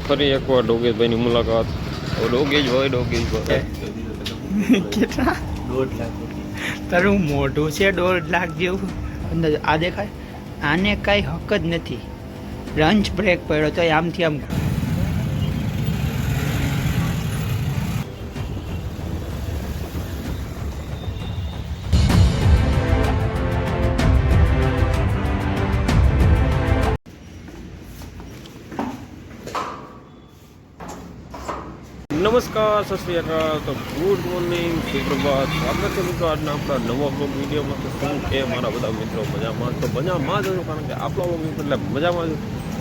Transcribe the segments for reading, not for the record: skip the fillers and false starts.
ફરી એકવાર ડોગેશભાઈની મુલાકાત. ડોગેશભાઈ કેટલા 1.5 લાખ તારું મોઢું છે 1.5 લાખ જેવું અંદર આ દેખાય. આને કાંઈ હક જ નથી. લંચ બ્રેક પડ્યો તો આમથી આમ નમસ્કાર, સત શ્રી અકાલ. તો ગુડ મોર્નિંગ, સુપ્રભાત. સ્વાગત છે મિત્રો આજના આપણા નવા બ્લોગ વિડીયોમાં. તો શું કે મારા બધા મિત્રો મજામાં? તો મજામાં જ હતું, કારણ કે આપણા બ્લોગ એટલે મજામાં જ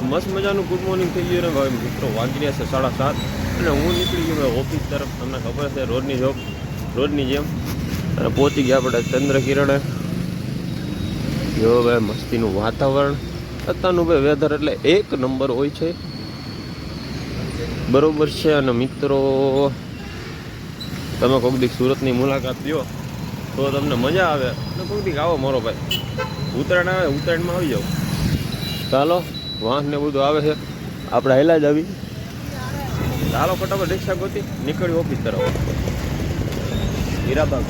મસ્ત મજાનું ગુડ મોર્નિંગ થઈ ગયું. ને હવે મિત્રો વાગી રહ્યા છે 7:30 અને હું નીકળી ગયો ઓફિસ તરફ. તમને ખબર છે રોડની જોબ, રોડની જેમ. અને પહોંચી ગયા આપણે ચંદ્રકિરણે. જો ભાઈ મસ્તીનું વાતાવરણ, અત્યારનું ભાઈ વેધર એટલે એક નંબર હોય છે, બરોબર છે. અને મિત્રો તમે કોઈક દીક સુરતની મુલાકાત લ્યો તો તમને મજા આવે. અને કોઈક દીક આવો મારો ભાઈ, ઉત્તરાયણ આવે, ઉત્તરાયણમાં આવી જાઓ. ચાલો, વાહન ને બધું આવે છે, આપણે હેલા જ આવી. ચાલો ફટાફટ રિક્ષા ગોતી નીકળી ઓફિસ તરફ. હીરાબાગ.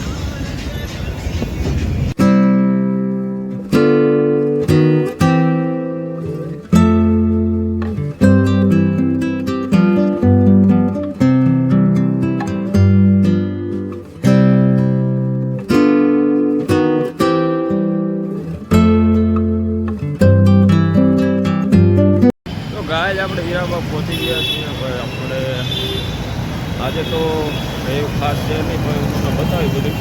આપણે હીરાબાગ પહોંચી ગયા છીએ. ભાઈ આપણે આજે તો એવું ખાસ છે નહીં, ભાઈ હું તમને બતાવી બધું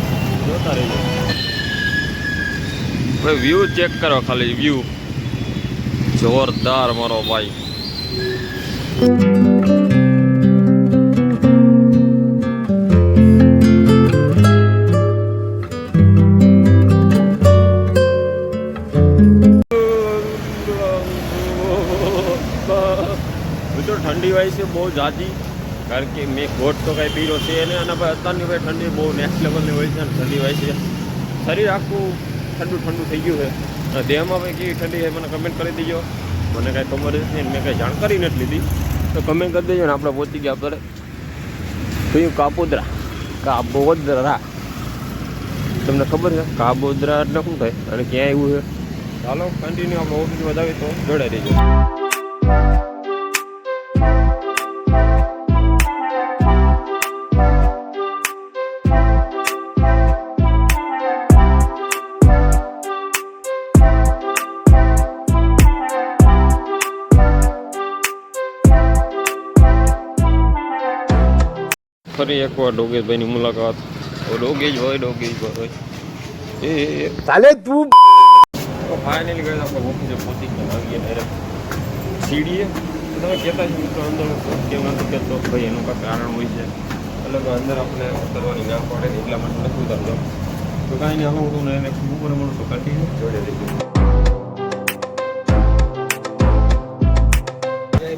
જોતા રહીજો. ભાઈ વ્યૂ ચેક કરો, ખાલી વ્યૂ જોરદાર મારો ભાઈ. ઠંડી હોય છે બહુ જાજી, કારણ કે મેં ગોટ તો કાંઈ પીરો છે ને. અને ભાઈ અત્યારની ભાઈ ઠંડી બહુ નેક્સ્ટ લેવલની હોય છે. અને ઠંડી હોય છે, શરીર આખું ઠંડુ ઠંડુ થઈ ગયું છે. અને દેહમાં ભાઈ કેવી ઠંડી છે મને કમેન્ટ કરી દેજો. મને કાંઈ ખબર જ નહીં, મેં કાંઈ જાણકારી નથી લીધી, તો કમેન્ટ કરી દેજો. ને આપણે પહોંચી ગયા આપણે કયું કાપોદ્રા. કાબોદ્રા તમને ખબર છે કાબોદ્રા એટલે શું થાય અને ક્યાં આવ્યું છે? ચાલો કન્ટિન્યુ આપણે ઓફિસમાં જ આવી તો જોડાઈ દેજો. ફરી એકવાર ડોગેશભાઈની મુલાકાત. ડોગેશભાઈ એ ચાલે તું. તો ફાઇનલી ગઈ આપણે ઓફિસે પહોંચી ગયા, આવી ગયા ડાયરેક્ટ સીડીએ. તમે કહેતા છો મિત્રો અંદર કેમ નથી કહેતો, ભાઈ એનું કાંઈ કારણ હોય છે, એટલે અંદર આપણે ઉતરવાની ના પડે ને એટલા માટે નથી ઉતરતો. તો કાંઈ નહીં, હવે હું એને બપોરે મળું તો કન્ટિન્યુ જોડે દઈશું.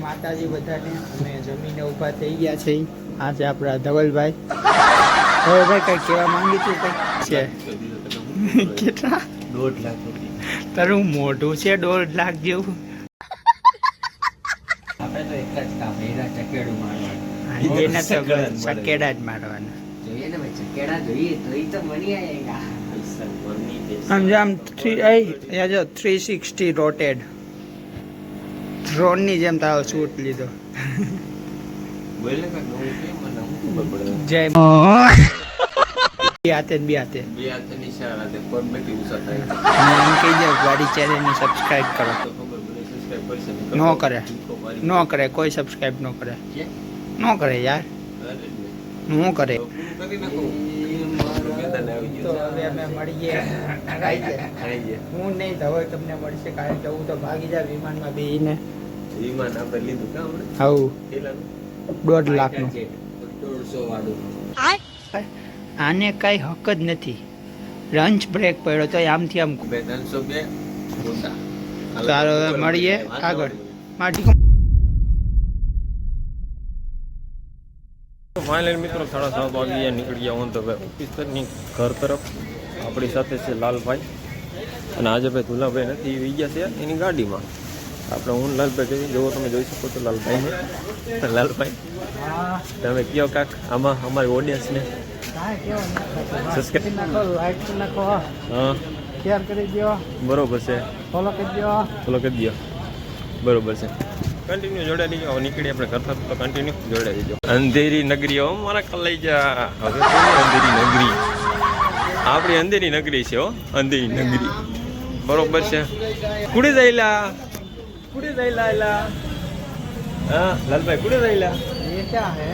માતાજી બધાને. અમે જમીને ઊભા થઈ ગયા છે. આ છે આપણા ધવલભાઈ. હવે ભાઈ કઈ કહેવા માંગી તું કઈ છે? કેટલા 1.5 લાખ તારું મોઢું છે 1.5 લાખ જેવું. આપણે તો એક જ કામ, એના ચકેડું મારવાનું. એના તો ચકેડા જ મારવાના જોઈએ ને ભાઈ, ચકેડા જોઈએ તો મળી આયેગા. સમજો આમ 360 રોટેડ ડ્રોનની જેમ તારો શૂટ લીધો. જય બે હાથે એમ કહી દે ગાડી ચેનલને સબસ્ક્રાઇબ કરો. નો કરે કોઈ સબસ્ક્રાઇબ નો કરે યાર, નો કરે. તો હવે અમે મળીએ. હું નહીં ધવલ તમને મળશે, કારણ કે હું તો ભાગી જાય વિમાનમાં બેહીને. વિમાન આપણે લીધું કામ હાઉ 1.5 લાખનું. 150 વાળું. આને કાંઈ હક જ નથી. લંચ બ્રેક પડ્યો તો આમથી આમ 302 ગોટા. ચાલો મળીએ આગળ. ફાઇનલ મિત્રો 7:30 વાગ્યા નીકળી ગયા હું તો ભાઈ ઓફિસની ઘર તરફ. આપણી સાથે છે લાલભાઈ, અને આજે ભાઈ દુલાભાઈ નથી, એ ગયા છે એની ગાડીમાં. આપણે હું લાલભાઈ જોઈએ જોવો તમે જોઈ શકો છો લાલભાઈને. લાલભાઈ હા તમે કયો કાક આમાં અમારી ઓડિયન્સને કાંઈ કેવો Subscribe. સબસ્ક્રાઇબ નાખો, લાઈક કરી નાખો, હા શેર કરી દો, બરોબર છે, ફોલો કરી દો. ફોલો કરી દો. બરોબર છે, કન્ટિન્યુ જોડાઈ દીજો. હવે નીકળી આપણે કરતા તો કન્ટિન્યુ જોડાઈ દીજો. અંધેરી નગરી હો મારા કલાઈજા. હવે કેવી અંધેરી નગરી, આપણી અંધેરી નગરી છે હો, અંધેરી નગરી. બરોબર છે. કુડે જાયલા, કુડે જાયલા એલા. હા લાલભાઈ કુડે જાયલા, ये क्या है?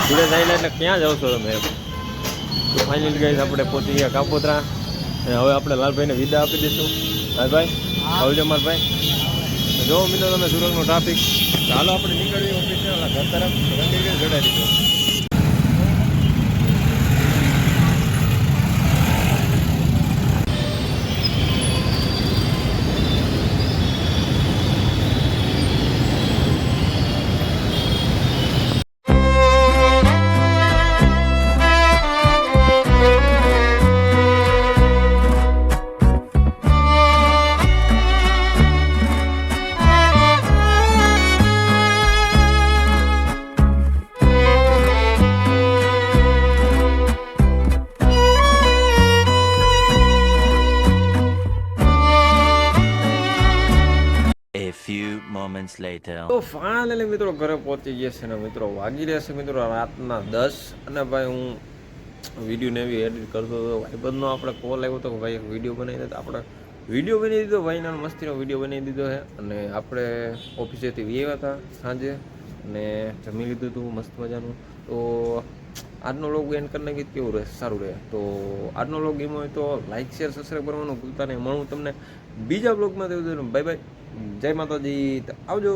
કુડે જાયલા એટલે ક્યાં જાવ છો તમે એમ? તો ફાઇનલ ગઈ આપણે પહોંચી ગયા કાપોદ્રા અને હવે આપણે લાલભાઈને વિદા આપી દઈશું. લાલભાઈ આવજો મારા ભાઈ. જો મિત્રો તમે સુરતનો ટ્રાફિક, ચાલો આપણે નીકળીએ ઓફિસે ઘર તરફ. કન્ટિન્યુ જોડાઈ દીધો. A few moments later. તો ફાઇનલી મિત્રો ઘરે પહોંચી ગયા છે ને મિત્રો વાગી રહ્યા છે મિત્રો રાતના 10. અને ભાઈ હું વિડીયો ને એવી એડિટ કરતો હતો. ભાઈબંધનો આપણે કોલ આવ્યો હતો કે ભાઈ એક વિડીયો બનાવી દે. તો આપણે વિડીયો બનાવી દીધો, ભાઈના મસ્તીનો વિડીયો બનાવી દીધો છે. અને આપણે ઓફિસેથી આવ્યા હતા સાંજે અને જમી લીધું હતું મસ્ત મજાનું. તો આજનો લોગ એન્ડ કરી નાખી કેવું રહે, સારું રહે. તો આજનો લોગ એમ હોય તો લાઈક શેર સબસ્ક્રાઈબ કરવાનું ભૂલતા નહીં. મળું તમને બીજા બ્લોગમાં. બાય બાય, જય માતાજી, આવજો.